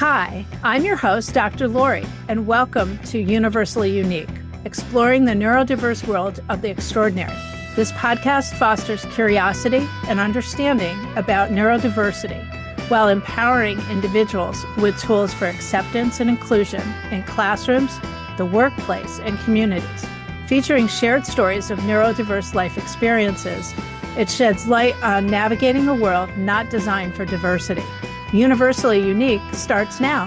Hi, I'm your host, Dr. Lori, and welcome to Universally Unique, exploring the neurodiverse world of the extraordinary. This podcast fosters curiosity and understanding about neurodiversity while empowering individuals with tools for acceptance and inclusion in classrooms, the workplace, and communities. Featuring shared stories of neurodiverse life experiences, it sheds light on navigating a world not designed for diversity. Universally Unique starts now.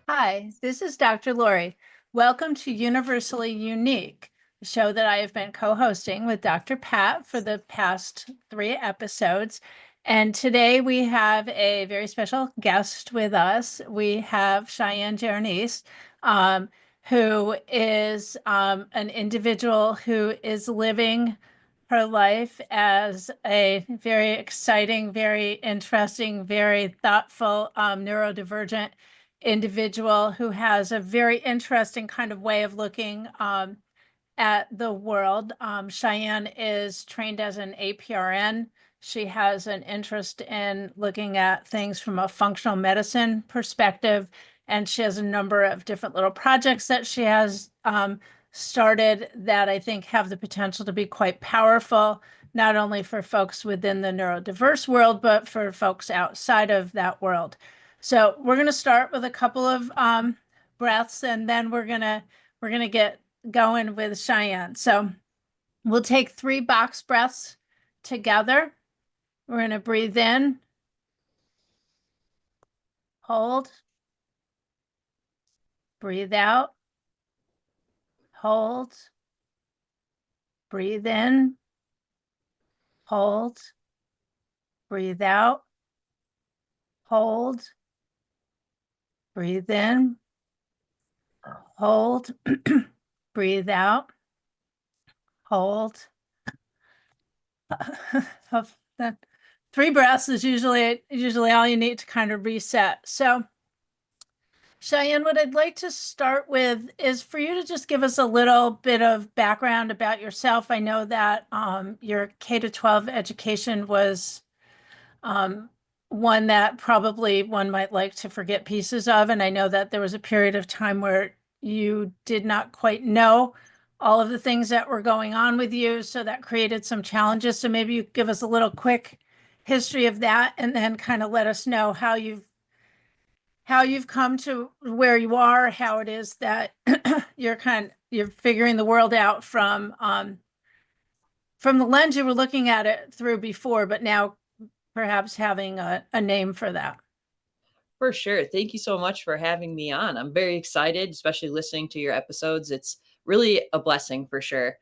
Hi, this is Dr. Lori. Welcome to Universally Unique, a show that I have been co-hosting with Dr. Pat for the past 3 episodes. And today we have a very special guest with us. We have Chyenne Giarnese, who is an individual who is living her life as a very exciting, very interesting, very thoughtful neurodivergent individual who has a very interesting kind of way of looking at the world. Chyenne is trained as an APRN. She has an interest in looking at things from a functional medicine perspective, and she has a number of different little projects that she has started that I think have the potential to be quite powerful, not only for folks within the neurodiverse world, but for folks outside of that world. So we're going to start with a couple of breaths, and then we're gonna get going with Chyenne. So we'll take 3 box breaths together. We're going to breathe in, hold, breathe out, hold, breathe in, hold, breathe out, hold, breathe in, hold, breathe out, hold. 3 breaths is usually all you need to kind of reset. So Chyenne, what I'd like to start with is for you to just give us a little bit of background about yourself. I know that your K-12 education was one that probably one might like to forget pieces of. And I know that there was a period of time where you did not quite know all of the things that were going on with you. So that created some challenges. So maybe you give us a little quick history of that and then kind of let us know how you've come to where you are, how it is that you're figuring the world out from the lens you were looking at it through before, but now perhaps having a name for that. For sure. Thank you so much for having me on. I'm very excited, especially listening to your episodes. It's really a blessing for sure.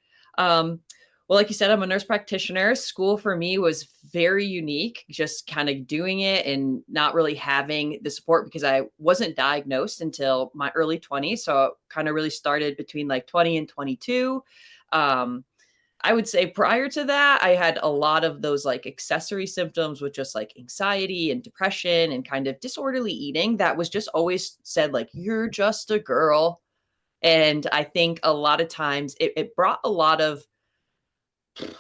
Well, like you said, I'm a nurse practitioner. School for me was very unique, just kind of doing it and not really having the support because I wasn't diagnosed until my early 20s. So kind of really started between like 20 and 22. I would say prior to that, I had a lot of those like accessory symptoms with just like anxiety and depression and kind of disorderly eating that was just always said like, you're just a girl. And I think a lot of times it brought a lot of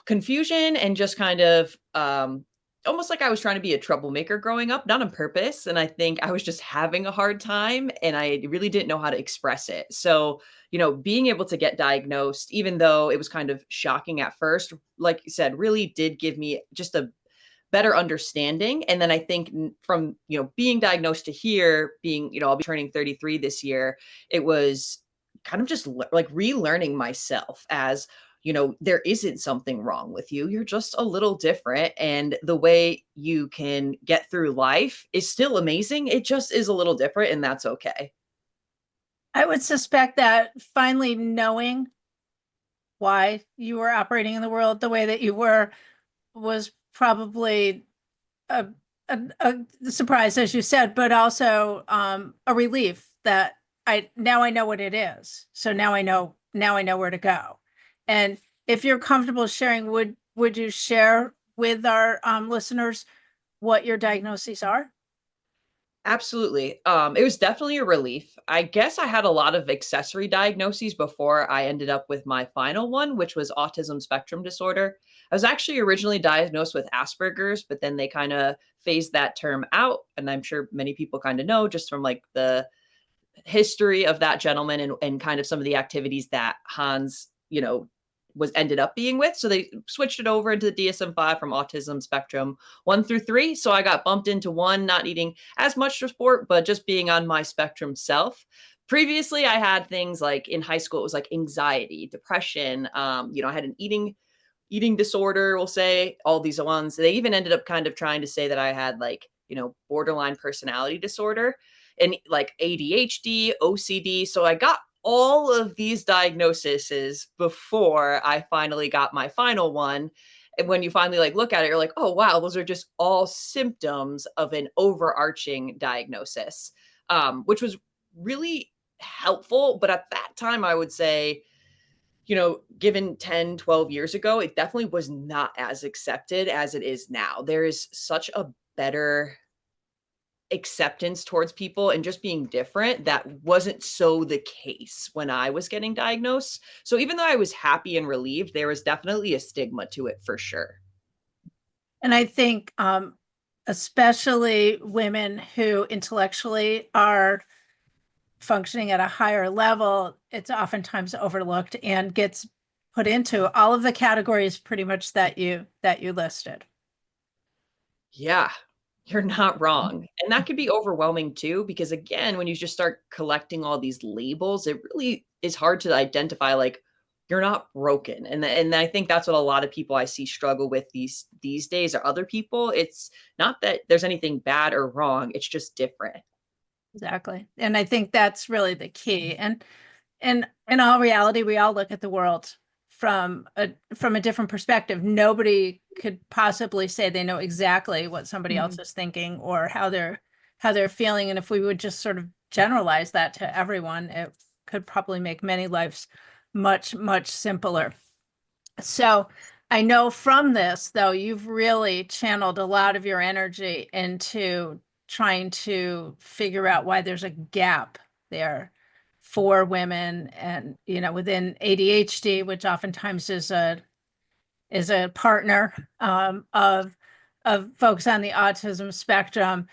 confusion and just kind of almost like I was trying to be a troublemaker growing up, not on purpose. And I think I was just having a hard time and I really didn't know how to express it. So, being able to get diagnosed, even though it was kind of shocking at first, like you said, really did give me just a better understanding. And then I think from, being diagnosed to here, I'll be turning 33 this year, it was kind of just like relearning myself as there isn't something wrong with you. You're just a little different. And the way you can get through life is still amazing. It just is a little different, and that's okay. I would suspect that finally knowing why you were operating in the world the way that you were was probably a surprise, as you said, but also a relief that now I know what it is. So now I know where to go. And if you're comfortable sharing, would you share with our listeners what your diagnoses are? Absolutely. It was definitely a relief. I guess I had a lot of accessory diagnoses before I ended up with my final one, which was autism spectrum disorder. I was actually originally diagnosed with Asperger's, but then they kind of phased that term out. And I'm sure many people kind of know just from like the history of that gentleman and kind of some of the activities that Hans, was ended up being with. So they switched it over into the DSM-5 from autism spectrum 1 through 3. So I got bumped into one, not needing as much support, but just being on my spectrum self. Previously, I had things like in high school, it was like anxiety, depression. I had an eating disorder, we'll say, all these ones. They even ended up kind of trying to say that I had like, borderline personality disorder and like ADHD, OCD. So I got all of these diagnoses before I finally got my final one. And when you finally like look at it, you're like, oh wow, those are just all symptoms of an overarching diagnosis, which was really helpful. But at that time, I would say, given 10, 12 years ago, it definitely was not as accepted as it is now. There is such a better acceptance towards people and just being different that wasn't so the case when I was getting diagnosed. So even though I was happy and relieved, there was definitely a stigma to it for sure. And I think, especially women who intellectually are functioning at a higher level, it's oftentimes overlooked and gets put into all of the categories pretty much that you listed. Yeah, you're not wrong. And that could be overwhelming too, because again, when you just start collecting all these labels, it really is hard to identify like you're not broken. And I think that's what a lot of people I see struggle with these days or other people. It's not that there's anything bad or wrong, it's just different. Exactly. And I think that's really the key. And in all reality, we all look at the world from a different perspective. Nobody could possibly say they know exactly what somebody else Mhm. is thinking or how they're feeling. And if we would just sort of generalize that to everyone, it could probably make many lives much, much simpler. So I know from this, though, you've really channeled a lot of your energy into trying to figure out why there's a gap there for women and, within ADHD, which oftentimes is a partner of folks on the autism spectrum.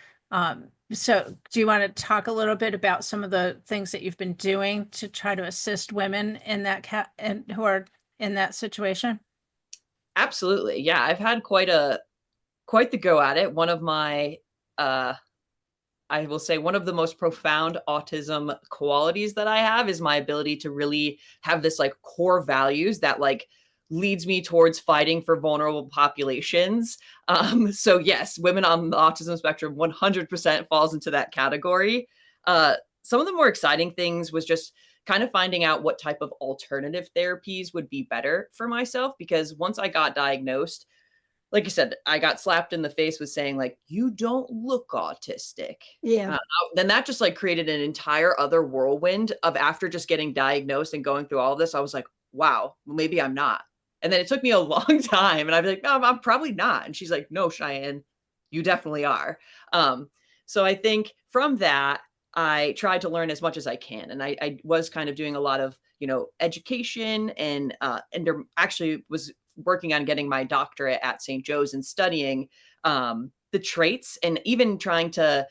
So do you want to talk a little bit about some of the things that you've been doing to try to assist women in that and who are in that situation? Absolutely. Yeah, I've had quite the go at it. One of my uh I will say one of the most profound autism qualities that I have is my ability to really have this like core values that like leads me towards fighting for vulnerable populations. So yes, women on the autism spectrum 100% falls into that category. Uh, some of the more exciting things was just kind of finding out what type of alternative therapies would be better for myself because once I got diagnosed, like I said, I got slapped in the face with saying like, "You don't look autistic." Yeah. Uh, then that just like created an entire other whirlwind of after just getting diagnosed and going through all of this, I was like, "Wow, well, maybe I'm not." And then it took me a long time, and I'd be like, "No, I'm probably not." And she's like, "No, Cheyenne, you definitely are." Um, so I think from that, I tried to learn as much as I can, and I was kind of doing a lot of education and there actually was working on getting my doctorate at St. Joe's and studying the traits and even trying to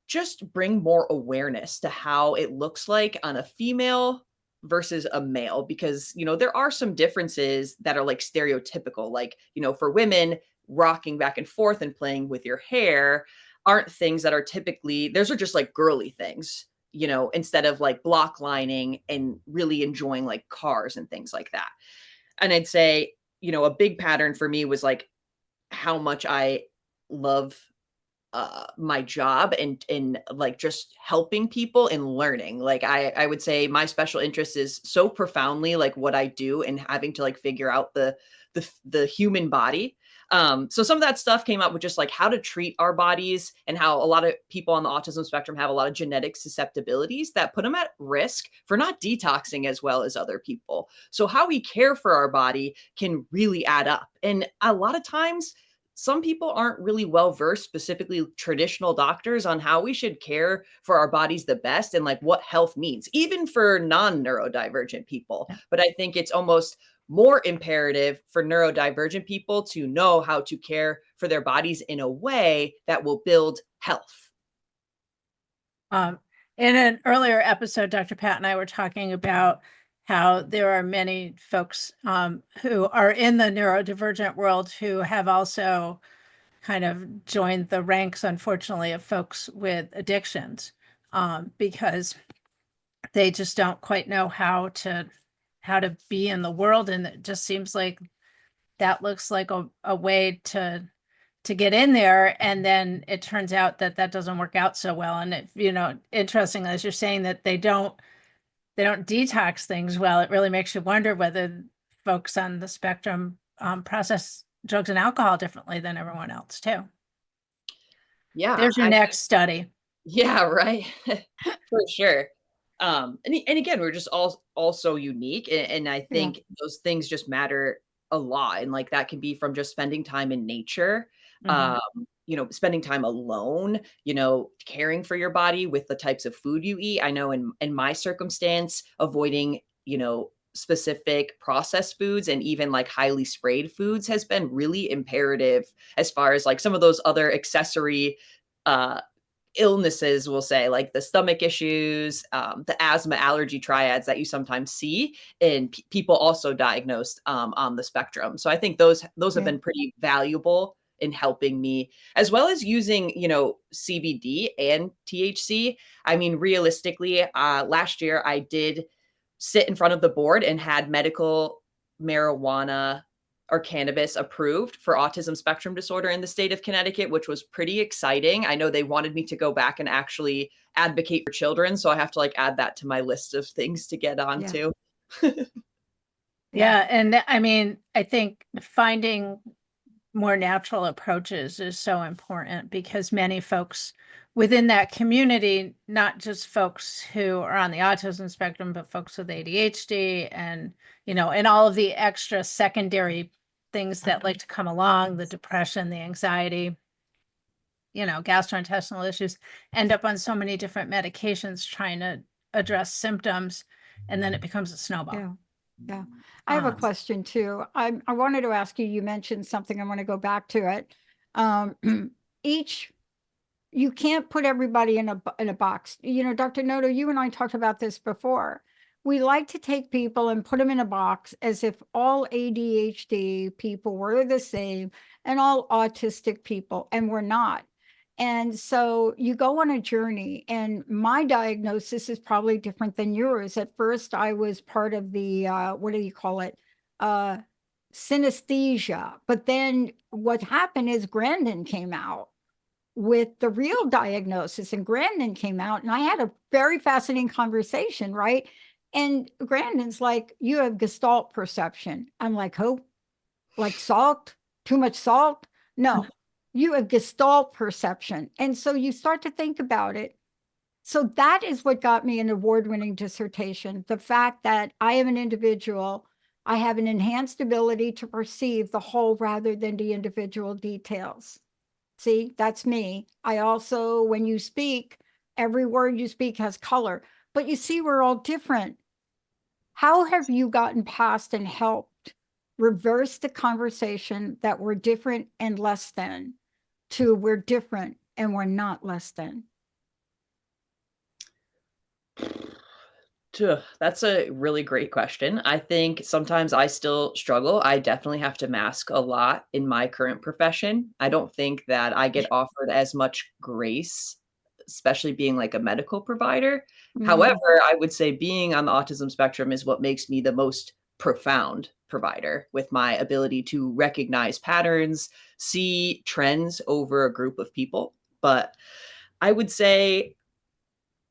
just bring more awareness to how it looks like on a female versus a male because there are some differences that are like stereotypical like for women rocking back and forth and playing with your hair aren't things that are typically those are just like girly things instead of like block lining and really enjoying like cars and things like that. And I'd say, a big pattern for me was like how much I love my job and like just helping people and learning. Like I would say my special interest is so profoundly like what I do and having to like figure out the human body. So some of that stuff came up with just like how to treat our bodies and how a lot of people on the autism spectrum have a lot of genetic susceptibilities that put them at risk for not detoxing as well as other people. So how we care for our body can really add up. And a lot of times some people aren't really well versed, specifically traditional doctors, on how we should care for our bodies the best and like what health means, even for non-neurodivergent people. Yeah. But I think it's almost more imperative for neurodivergent people to know how to care for their bodies in a way that will build health. Um, in an earlier episode, Dr. Pat and I were talking about how there are many folks who are in the neurodivergent world who have also kind of joined the ranks, unfortunately, of folks with addictions, because they just don't quite know how to be in the world, and it just seems like that looks like a way to get in there, and then it turns out that that doesn't work out so well. And it, interesting as you're saying that they don't detox things well, it really makes you wonder whether folks on the spectrum process drugs and alcohol differently than everyone else too. Yeah, There's your next study. yeah, right. For sure. And again, we're just all so unique, and I Yeah. think those things just matter a lot, and like that can be from just spending time in nature, Mhm. spending time alone, caring for your body with the types of food you eat. I know in my circumstance, avoiding, specific processed foods and even like highly sprayed foods has been really imperative as far as like some of those other accessory uh illnesses, we'll say, like the stomach issues, the asthma allergy triads that you sometimes see in people also diagnosed on the spectrum. So I think those have Yeah. been pretty valuable in helping me, as well as using, CBD and THC. I mean, realistically, last year I did sit in front of the board and had medical marijuana or cannabis approved for autism spectrum disorder in the state of Connecticut, which was pretty exciting. I know they wanted me to go back and actually advocate for children, so I have to like add that to my list of things to get Yeah. onto. Yeah. Yeah, and I mean, I think finding more natural approaches is so important because many folks within that community, not just folks who are on the autism spectrum, but folks with ADHD and all of the extra secondary things that like to come along, the depression, the anxiety, gastrointestinal issues, end up on so many different medications trying to address symptoms, and then it becomes a snowball. Yeah. Yeah. I have a Um, question too. I wanted to ask you, you mentioned something, I want to go back to it. Um, each, you can't put everybody in a box. Dr. Noto, you and I talked about this before. We like to take people and put them in a box as if all ADHD people were the same and all autistic people, and we're not. And so you go on a journey, and my diagnosis is probably different than yours. At first, I was part of the, what do you call it? Uh, Synesthesia. But then what happened is Grandin came out with the real diagnosis, and Grandin came out, and I had a very fascinating conversation, right? And Grandin's like, you have gestalt perception. I'm like, oh, like salt, too much salt? No, you have gestalt perception. And so you start to think about it. So that is what got me an award-winning dissertation. The fact that I am an individual, I have an enhanced ability to perceive the whole rather than the individual details. See, that's me. I also, when you speak, every word you speak has color, but you see, we're all different. How have you gotten past and helped reverse the conversation that we're different and less than to we're different and we're not less than? That's a really great question. I think sometimes I still struggle. I definitely have to mask a lot in my current profession. I don't think that I get offered as much grace, especially being like a medical provider. Mm, However, I would say being on the autism spectrum is what makes me the most profound provider, with my ability to recognize patterns, see trends over a group of people. But I would say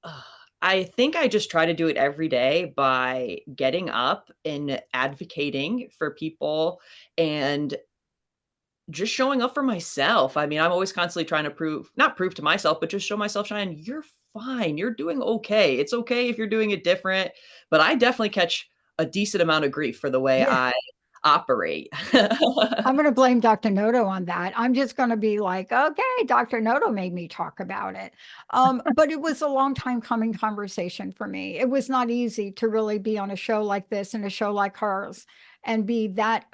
Ugh, I think I just try to do it every day by getting up and advocating for people and just showing up for myself. I mean, I'm always constantly trying to not prove to myself, but just show myself, Shine, you're fine. You're doing okay. It's okay if you're doing it different. But I definitely catch a decent amount of grief for the way yeah. operate. I'm going to blame Dr. Noto on that. I'm just going to be like, okay, Dr. Noto made me talk about it. But it was a long time coming conversation for me. It was not easy to really be on a show like this and a show like hers and be that,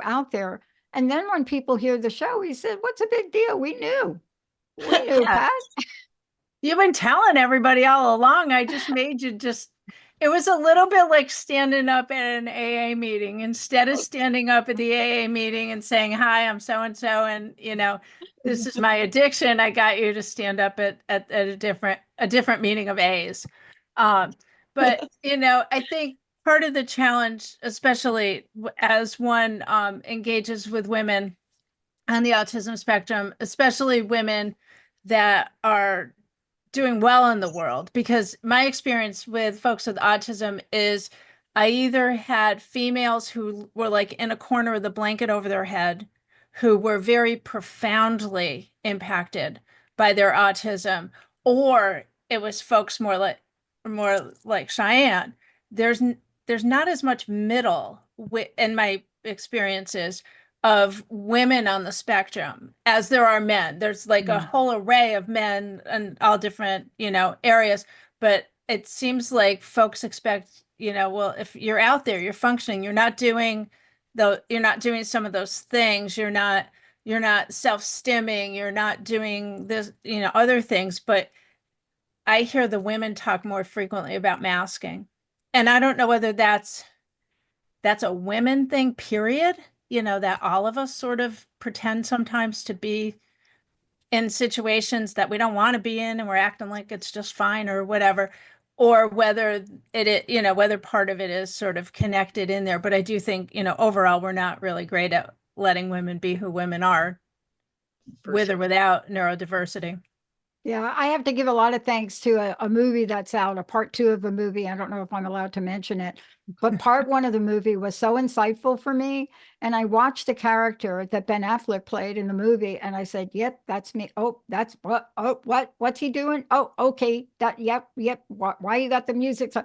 out there. And then when people hear the show, he said, what's a big deal? We knew. We knew, Yeah. Pat. You've been telling everybody all along. I just made you it was a little bit like standing up at an AA meeting. Instead of standing up at the AA meeting and saying, hi, I'm so and so, and this is my addiction, I got you to stand up at a different meeting of A's. But I think part of the challenge, especially as one engages with women on the autism spectrum, especially women that are doing well in the world, because my experience with folks with autism is I either had females who were like in a corner with a blanket over their head, who were very profoundly impacted by their autism, or it was folks more like Chyenne. There's not as much middle in my experiences of women on the spectrum as there are men. There's like a whole array of men in all different, areas, but it seems like folks expect, well, if you're out there, you're functioning, you're not doing some of those things, you're not self-stimming, you're not doing this, other things. But I hear the women talk more frequently about masking. And I don't know whether that's a women thing, period, that all of us sort of pretend sometimes to be in situations that we don't want to be in and we're acting like it's just fine or whatever, or whether whether part of it is sort of connected in there. But I do think, overall, we're not really great at letting women be who women are, For with sure. or without neurodiversity. Yeah, I have to give a lot of thanks to a movie that's out, a part 2 of a movie. I don't know if I'm allowed to mention it, but part 1 of the movie was so insightful for me. And I watched the character that Ben Affleck played in the movie, and I said, "Yep, that's me. Oh, that's what? Oh, what's he doing? Oh, okay, that. Yep, yep. Why you got the music?" So,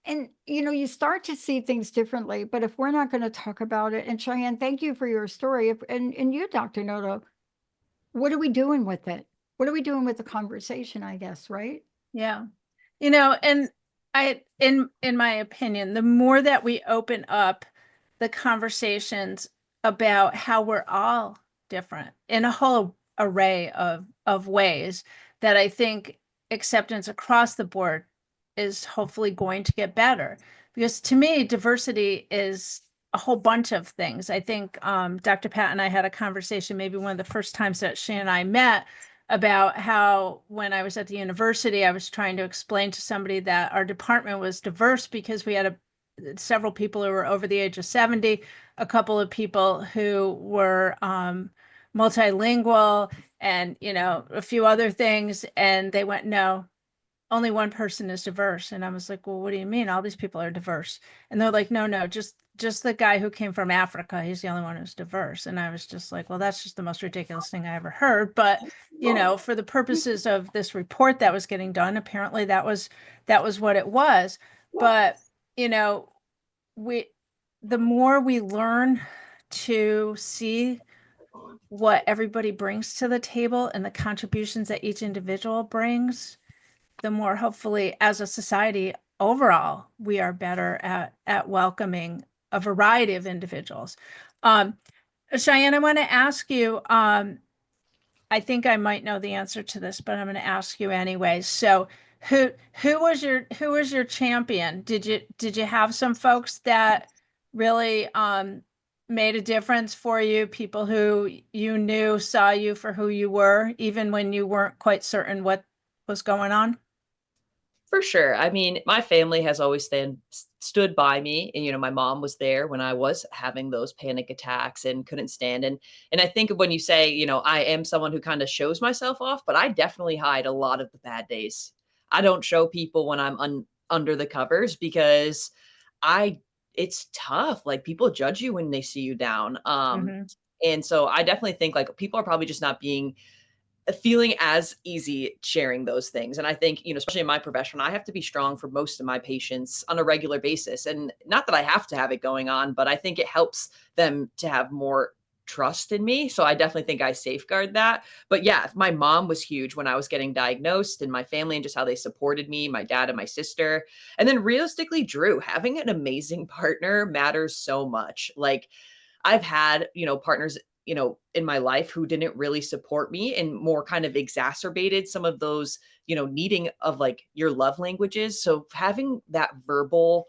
and you start to see things differently. But if we're not going to talk about it, and Chyenne, thank you for your story, and you, Dr. Noto, what are we doing with it? What are we doing with the conversation, I guess, right? Yeah. And in my opinion, the more that we open up the conversations about how we're all different in a whole array of ways, that I think acceptance across the board is hopefully going to get better. Because to me, diversity is a whole bunch of things. I think Dr. Pat and I had a conversation, maybe one of the first times that she and I met, about how when I was at the university, I was trying to explain to somebody that our department was diverse because we had several people who were over the age of 70, a couple of people who were multilingual, and a few other things. And they went, no, only one person is diverse. And I was like, well, what do you mean? All these people are diverse. And they're like, no, just the guy who came from Africa, he's the only one who's diverse. And I was just like, well, that's just the most ridiculous thing I ever heard. But for the purposes of this report that was getting done, apparently that was what it was. But we the more we learn to see what everybody brings to the table and the contributions that each individual brings, the more, hopefully, as a society overall, we are better at welcoming a variety of individuals. Chyenne, I want to ask you, I think I might know the answer to this, but I'm going to ask you anyway. So who was your champion? Did you have some folks that really made a difference for you, people who you knew saw you for who you were, even when you weren't quite certain what was going on? For sure. I mean, my family has always stood by me, and my mom was there when I was having those panic attacks and couldn't stand. And I think when you say, I am someone who kind of shows myself off, but I definitely hide a lot of the bad days. I don't show people when I'm under the covers because I it's tough. Like, people judge you when they see you down. Mhm. And so I definitely think like people are probably just not being feeling as easy sharing those things. And I think, especially in my profession, I have to be strong for most of my patients on a regular basis. And not that I have to have it going on, but I think it helps them to have more trust in me. So I definitely think I safeguard that. But yeah, my mom was huge when I was getting diagnosed, and my family and just how they supported me, my dad and my sister. And then realistically, Drew, having an amazing partner matters so much. Like, I've had, partners, in my life who didn't really support me and more kind of exacerbated some of those, needing of like your love languages. So having that verbal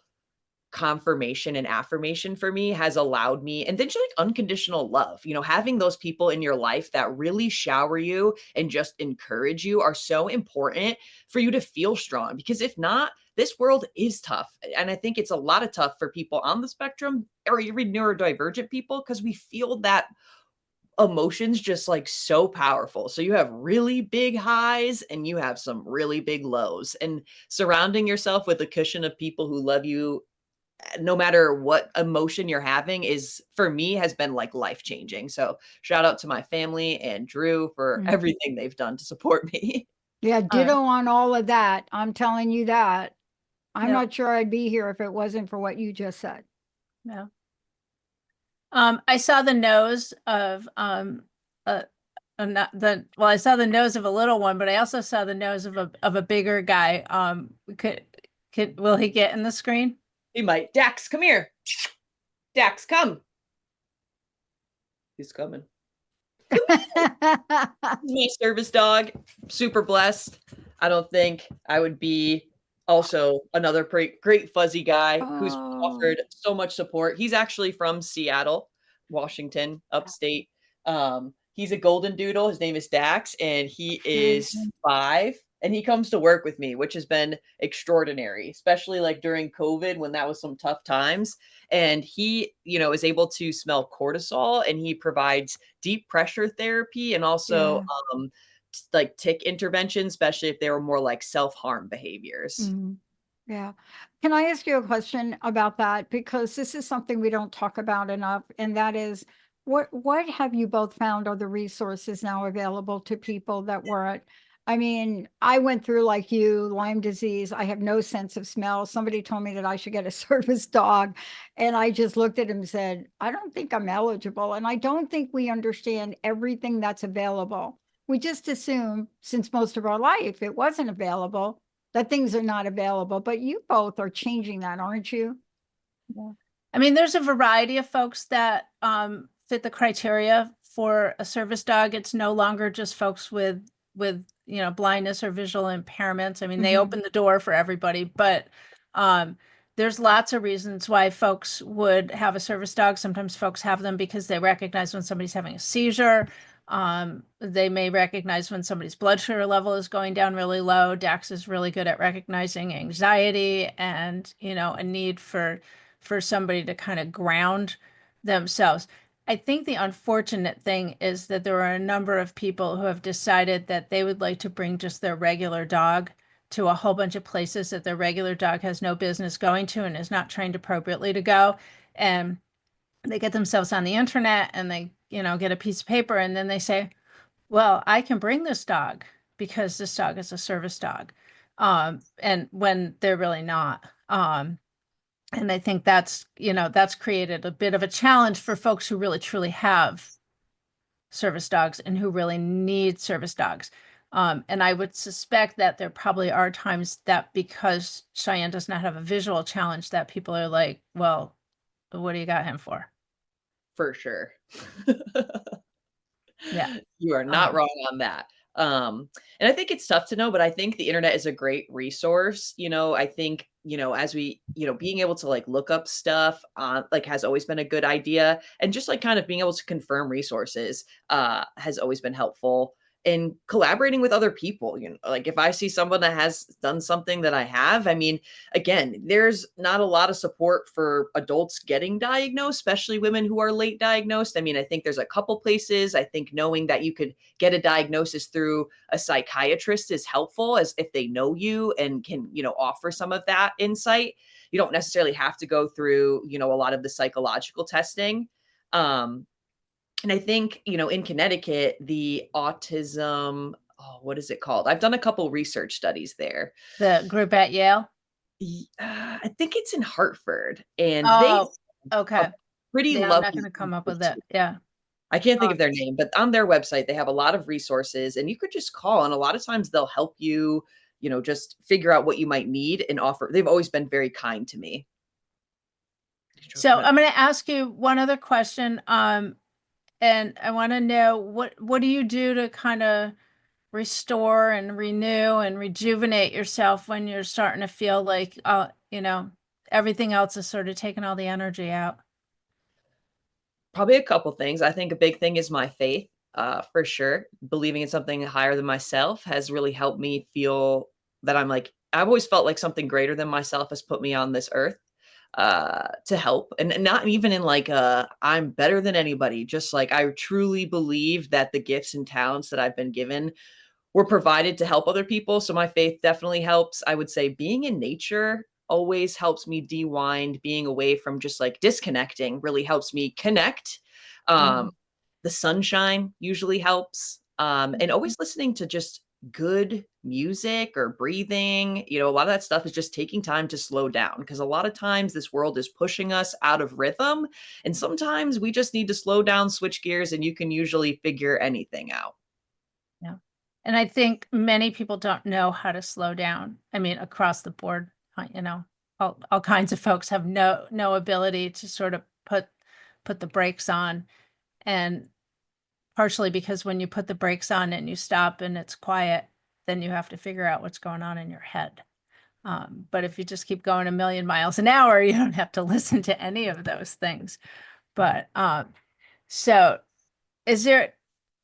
confirmation and affirmation for me has allowed me, and then just like unconditional love, having those people in your life that really shower you and just encourage you are so important for you to feel strong, because if not, this world is tough. And I think it's a lot of tough for people on the spectrum or even neurodivergent people, because we feel that emotions just like so powerful. So you have really big highs and you have some really big lows, and surrounding yourself with a cushion of people who love you no matter what emotion you're having is, for me, has been like life changing. So shout out to my family and Drew for Mm. everything they've done to support me. Yeah, ditto on all of that. I'm telling you that. I'm Yeah. not sure I'd be here if it wasn't for what you just said. Yeah. I saw the nose of not the well, I saw the nose of a little one, but I also saw the nose of a bigger guy. Could will he get in the screen? He might. Dax, come here. Dax, come. He's coming. My service dog, super blessed. I don't think I would be also another great fuzzy guy who's offered so much support. He's actually from Seattle, Washington, upstate. He's a golden doodle. His name is Dax, and he is 5. And he comes to work with me, which has been extraordinary, especially like during COVID when that was some tough times. And he, is able to smell cortisol, and he provides deep pressure therapy and also like tick intervention, especially if they were more like self-harm behaviors. Yeah. Can I ask you a question about that? Because this is something we don't talk about enough, and that is what have you both found are the resources now available to people that weren't? I mean, I went through like you, Lyme disease. I have no sense of smell. Somebody told me that I should get a service dog, and I just looked at him and said, I don't think I'm eligible. And I don't think we understand everything that's available. We just assume, since most of our life it wasn't available, that things are not available, but you both are changing that, aren't you? Yeah. I mean, there's a variety of folks that fit the criteria for a service dog. It's no longer just folks with blindness or visual impairments. I mean, they open the door for everybody, but there's lots of reasons why folks would have a service dog. Sometimes folks have them because they recognize when somebody's having a seizure. They may recognize when somebody's blood sugar level is going down really low. Dax is really good at recognizing anxiety and, a need for somebody to kind of ground themselves. I think the unfortunate thing is that there are a number of people who have decided that they would like to bring just their regular dog to a whole bunch of places that their regular dog has no business going to and is not trained appropriately to go. And they get themselves on the internet and they, get a piece of paper, and then they say, well, I can bring this dog because this dog is a service dog. And when they're really not. And I think that's created a bit of a challenge for folks who really truly have service dogs and who really need service dogs. And I would suspect that there probably are times that because Chyenne does not have a visual challenge, that people are like, well, what do you got him for? For sure. Yeah. You are not wrong on that. And I think it's tough to know, but I think the internet is a great resource. I think, as we, being able to like look up stuff on like has always been a good idea. And just like kind of being able to confirm resources has always been helpful. And collaborating with other people, like if I see someone that has done something that I have, I mean, again, there's not a lot of support for adults getting diagnosed, especially women who are late diagnosed. I mean, I think there's a couple places. I think knowing that you could get a diagnosis through a psychiatrist is helpful, as if they know you and can, offer some of that insight. You don't necessarily have to go through, a lot of the psychological testing. And I think, in Connecticut, the autism, oh, what is it called? I've done a couple research studies there. The group at Yale? I think it's in Hartford, and they Oh, a okay. pretty Yeah, I'm not lovely gonna come up with it. institute. Yeah. I can't think Uh, of their name, but on their website, they have a lot of resources, and you could just call, and a lot of times they'll help you, just figure out what you might need and offer. They've always been very kind to me. so I'm gonna ask you one other question. And I want to know what do you do to kind of restore and renew and rejuvenate yourself when you're starting to feel like everything else is sort of taking all the energy out. Probably a couple things. I think a big thing is my faith, for sure. Believing in something higher than myself has really helped me feel that I've always felt like something greater than myself has put me on this earth, to help. And not even in like I'm better than anybody. Just like I truly believe that the gifts and talents that I've been given were provided to help other people. So my faith definitely helps. I would say being in nature always helps me de-wind. Being away from just like disconnecting really helps me connect. Um, Mm. the sunshine usually helps. And always listening to just good music or breathing. A lot of that stuff is just taking time to slow down because a lot of times this world is pushing us out of rhythm. And sometimes we just need to slow down, switch gears, and you can usually figure anything out. Yeah. And I think many people don't know how to slow down. I mean, across the board, all kinds of folks have no ability to sort of put the brakes on. And partially because when you put the brakes on and you stop and it's quiet, then you have to figure out what's going on in your head. But if you just keep going a million miles an hour, you don't have to listen to any of those things. But so is there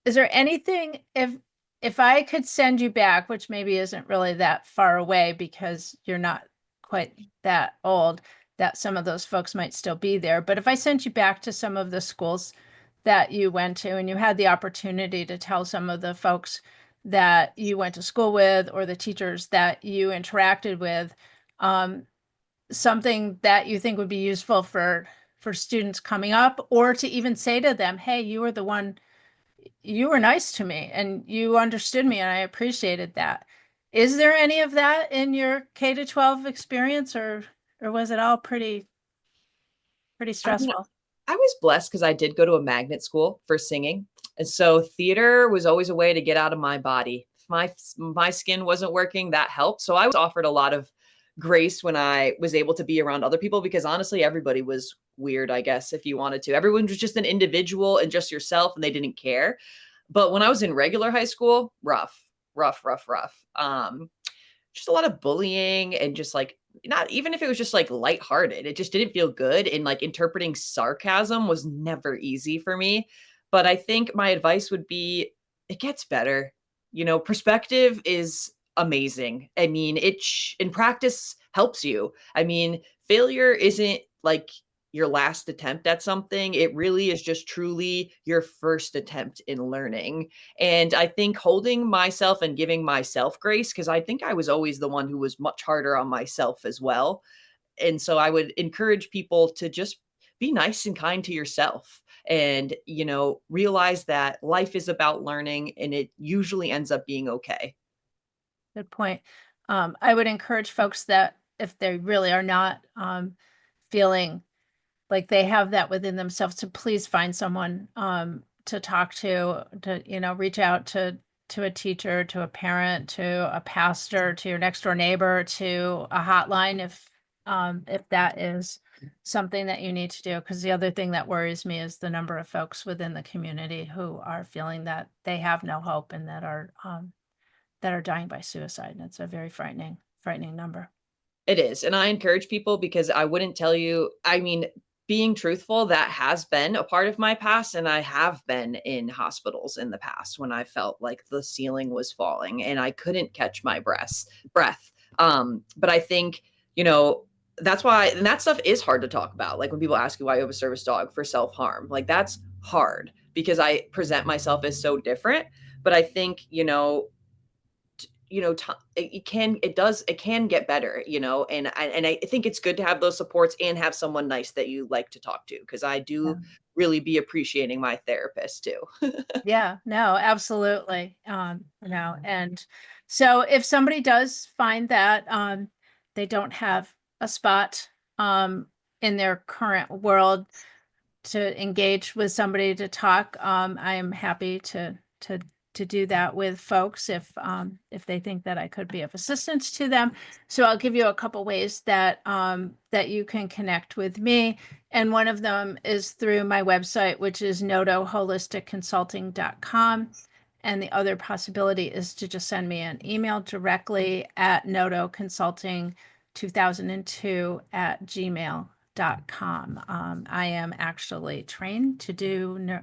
anything, if I could send you back, which maybe isn't really that far away because you're not quite that old, that some of those folks might still be there. But if I sent you back to some of the schools that you went to and you had the opportunity to tell some of the folks that you went to school with or the teachers that you interacted with, um, something that you think would be useful for students coming up, or to even say to them, hey, you were nice to me and you understood me and I appreciated that. Is there any of that in your K to 12 experience, or was it all pretty I mean, stressful? I was blessed because I did go to a magnet school for singing. And so theater was always a way to get out of my body. If my skin wasn't working, that helped. So I was offered a lot of grace when I was able to be around other people because honestly, everybody was weird, I guess, if you wanted to. Everyone was just an individual and just yourself, and they didn't care. But when I was in regular high school, rough, rough, rough, rough. Just a lot of bullying and just like not even if it was just like lighthearted, it just didn't feel good. And like interpreting sarcasm was never easy for me. But I think my advice would be it gets better. Perspective is amazing. I mean, in practice helps you. I mean, failure isn't like your last attempt at something. It really is just truly your first attempt in learning. And I think holding myself and giving myself grace, because I think I was always the one who was much harder on myself as well. And so I would encourage people to just be nice and kind to yourself and, realize that life is about learning and it usually ends up being okay. Good point. I would encourage folks that if they really are not feeling like they have that within themselves, to please find someone to talk to reach out to a teacher, to a parent, to a pastor, to your next door neighbor, to a hotline if that is something that you need to do. Because the other thing that worries me is the number of folks within the community who are feeling that they have no hope and that are dying by suicide. And it's a very frightening number. It is, and I encourage people because I wouldn't tell you I mean, being truthful, that has been a part of my past, and I have been in hospitals in the past when I felt like the ceiling was falling and I couldn't catch my breath. But I think, you know, that's why and that stuff is hard to talk about. Like when people ask you why you have a service dog for self-harm, like that's hard because I present myself as so different. But I think, it can get better, and I think it's good to have those supports and have someone nice that you like to talk to, because I Yeah. do really be appreciating my therapist too. Yeah, no, absolutely. And so if somebody does find that they don't have a spot in their current world to engage with somebody to talk, I am happy to do that with folks if they think that I could be of assistance to them. So I'll give you a couple ways that that you can connect with me. And one of them is through my website, which is notoholisticconsulting.com. And the other possibility is to just send me an email directly at notoconsulting2002@gmail.com. I am actually trained to do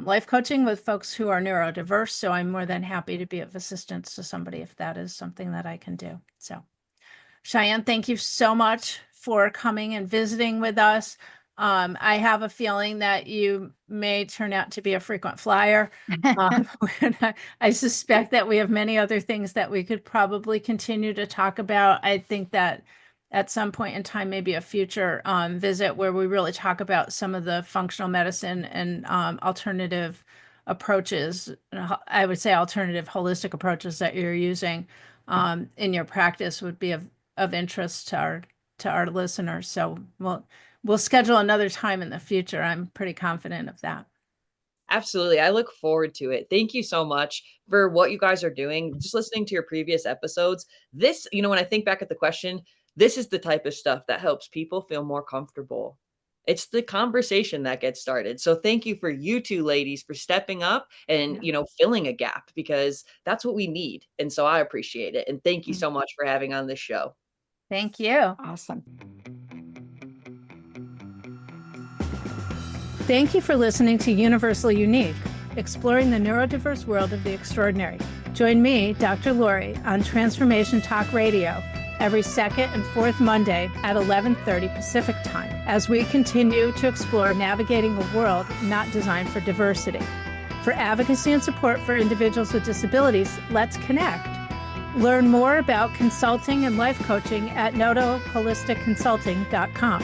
life coaching with folks who are neurodiverse, so I'm more than happy to be of assistance to somebody if that is something that I can do. So, Chyenne, thank you so much for coming and visiting with us. I have a feeling that you may turn out to be a frequent flyer. I suspect that we have many other things that we could probably continue to talk about. I think that at some point in time, maybe a future visit where we really talk about some of the functional medicine and alternative approaches. I would say alternative holistic approaches that you're using in your practice would be of interest to our listeners. So we'll schedule another time in the future. I'm pretty confident of that. Absolutely. I look forward to it. Thank you so much for what you guys are doing. Just listening to your previous episodes, this, when I think back at the question, this is the type of stuff that helps people feel more comfortable. It's the conversation that gets started. So thank you for you two ladies for stepping up and, filling a gap, because that's what we need. And so I appreciate it. And thank you so much for having on this show. Thank you. Awesome. Thank you for listening to Universally Unique, exploring the neurodiverse world of the extraordinary. Join me, Dr. Lori, on Transformation Talk Radio every second and fourth Monday at 11:30 Pacific Time as we continue to explore navigating a world not designed for diversity. For advocacy and support for individuals with disabilities, let's connect. Learn more about consulting and life coaching at notoholisticconsulting.com.